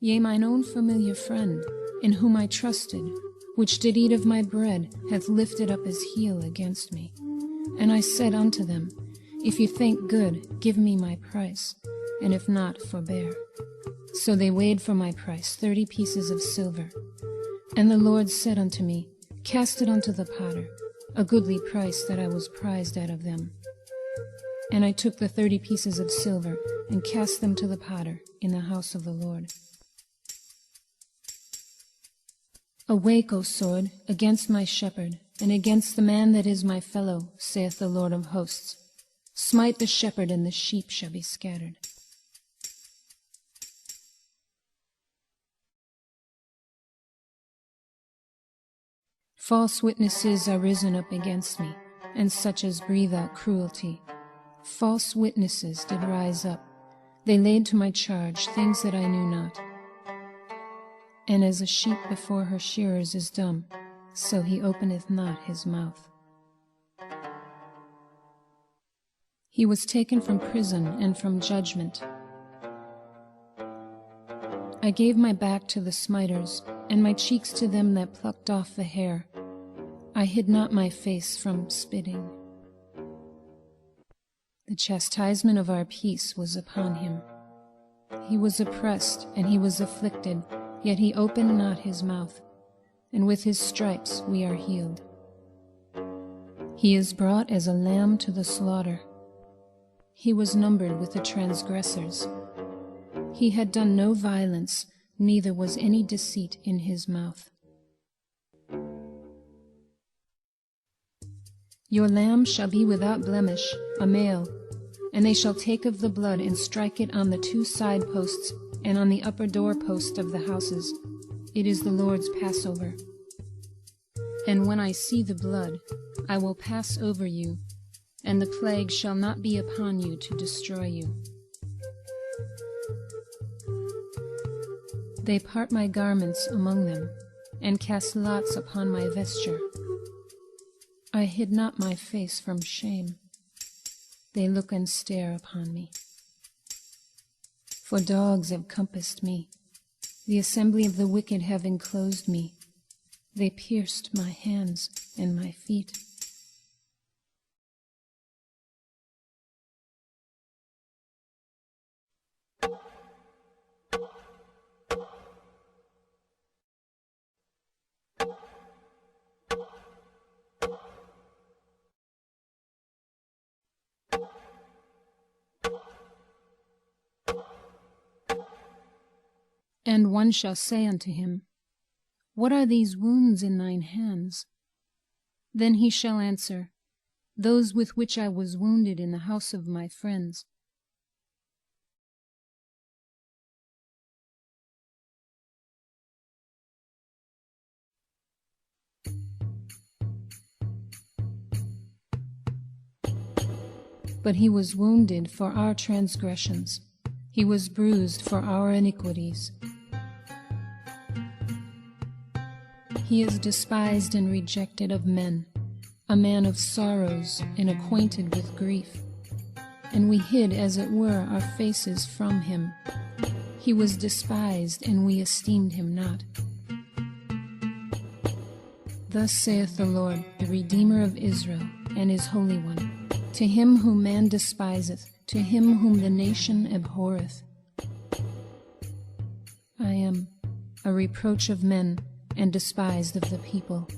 Yea, mine own familiar friend, in whom I trusted, which did eat of my bread, hath lifted up his heel against me. And I said unto them, If you think good, give me my price, and if not, forbear. So they weighed for my price 30 pieces of silver. And the Lord said unto me, Cast it unto the potter, a goodly price that I was prized out of them. And I took the 30 pieces of silver, and cast them to the potter in the house of the Lord. Awake, O sword, against my shepherd, and against the man that is my fellow, saith the Lord of hosts. Smite the shepherd, and the sheep shall be scattered. False witnesses are risen up against me, and such as breathe out cruelty. False witnesses did rise up. They laid to my charge things that I knew not. And as a sheep before her shearers is dumb, so he openeth not his mouth. He was taken from prison and from judgment. I gave my back to the smiters, and my cheeks to them that plucked off the hair. I hid not my face from spitting. The chastisement of our peace was upon him. He was oppressed, and he was afflicted, yet he opened not his mouth, and with his stripes we are healed. He is brought as a lamb to the slaughter. He was numbered with the transgressors. He had done no violence, neither was any deceit in his mouth. Your lamb shall be without blemish, a male, and they shall take of the blood and strike it on the 2 side posts and on the upper doorpost of the houses. It is the Lord's Passover. And when I see the blood, I will pass over you, and the plague shall not be upon you to destroy you. They part my garments among them, and cast lots upon my vesture. I hid not my face from shame. They look and stare upon me. For dogs have compassed me. The assembly of the wicked have enclosed me. They pierced my hands and my feet. And one shall say unto him, What are these wounds in thine hands? Then he shall answer, Those with which I was wounded in the house of my friends. But he was wounded for our transgressions. He was bruised for our iniquities. He is despised and rejected of men, a man of sorrows and acquainted with grief. And we hid, as it were, our faces from him. He was despised, and we esteemed him not. Thus saith the Lord, the Redeemer of Israel, and his Holy One, to him whom man despiseth, to him whom the nation abhorreth. I am a reproach of men, and despised of the people.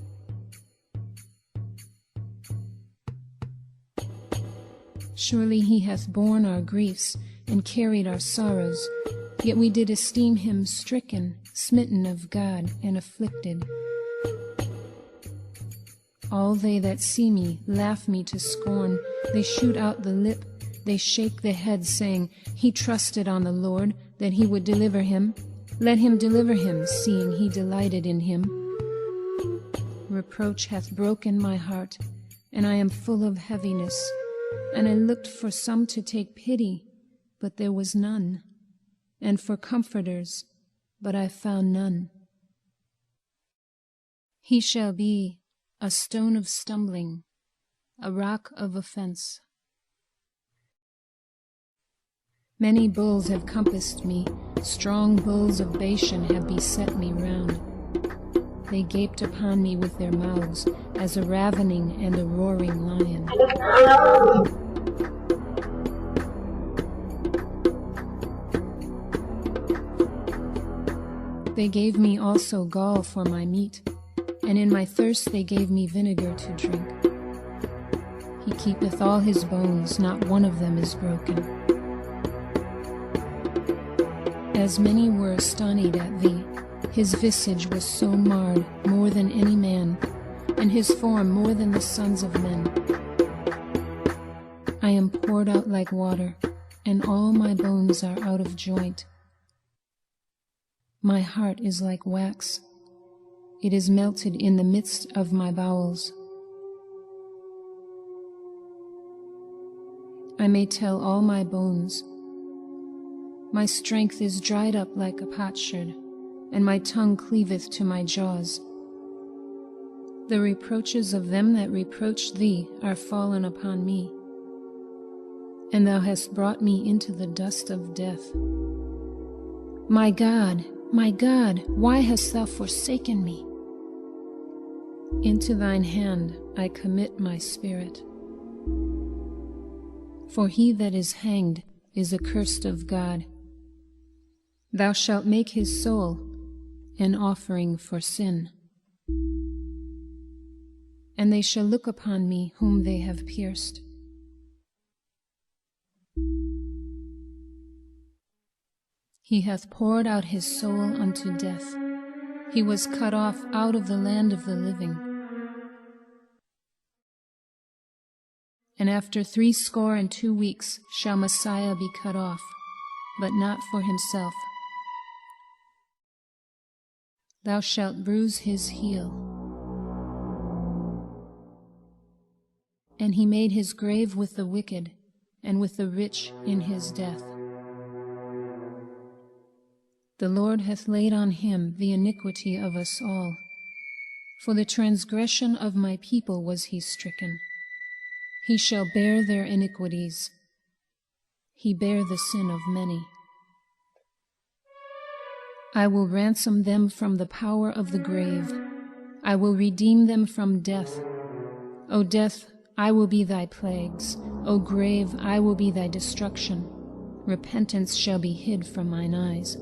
Surely he hath borne our griefs, and carried our sorrows, yet we did esteem him stricken, smitten of God, and afflicted. All they that see me laugh me to scorn. They shoot out the lip, they shake the head, saying, He trusted on the Lord, that he would deliver him. Let him deliver him, seeing he delighted in him. Reproach hath broken my heart, and I am full of heaviness. And I looked for some to take pity, but there was none, and for comforters, but I found none. He shall be a stone of stumbling, a rock of offense. Many bulls have compassed me, strong bulls of Bashan have beset me round. They gaped upon me with their mouths, as a ravening and a roaring lion. They gave me also gall for my meat, and in my thirst they gave me vinegar to drink. He keepeth all his bones, not one of them is broken. As many were astonied at thee, his visage was so marred more than any man, and his form more than the sons of men. I am poured out like water, and all my bones are out of joint. My heart is like wax. It is melted in the midst of my bowels. I may tell all my bones. My strength is dried up like a potsherd, and my tongue cleaveth to my jaws. The reproaches of them that reproached thee are fallen upon me, and thou hast brought me into the dust of death. My God, why hast thou forsaken me? Into thine hand I commit my spirit. For he that is hanged is accursed of God. Thou shalt make his soul an offering for sin. And they shall look upon me whom they have pierced. He hath poured out his soul unto death. He was cut off out of the land of the living. And after 62 weeks shall Messiah be cut off, but not for himself. Thou shalt bruise his heel. And he made his grave with the wicked, and with the rich in his death. The Lord hath laid on him the iniquity of us all. For the transgression of my people was he stricken. He shall bear their iniquities. He bare the sin of many. I will ransom them from the power of the grave. I will redeem them from death. O death, I will be thy plagues. O grave, I will be thy destruction. Repentance shall be hid from mine eyes.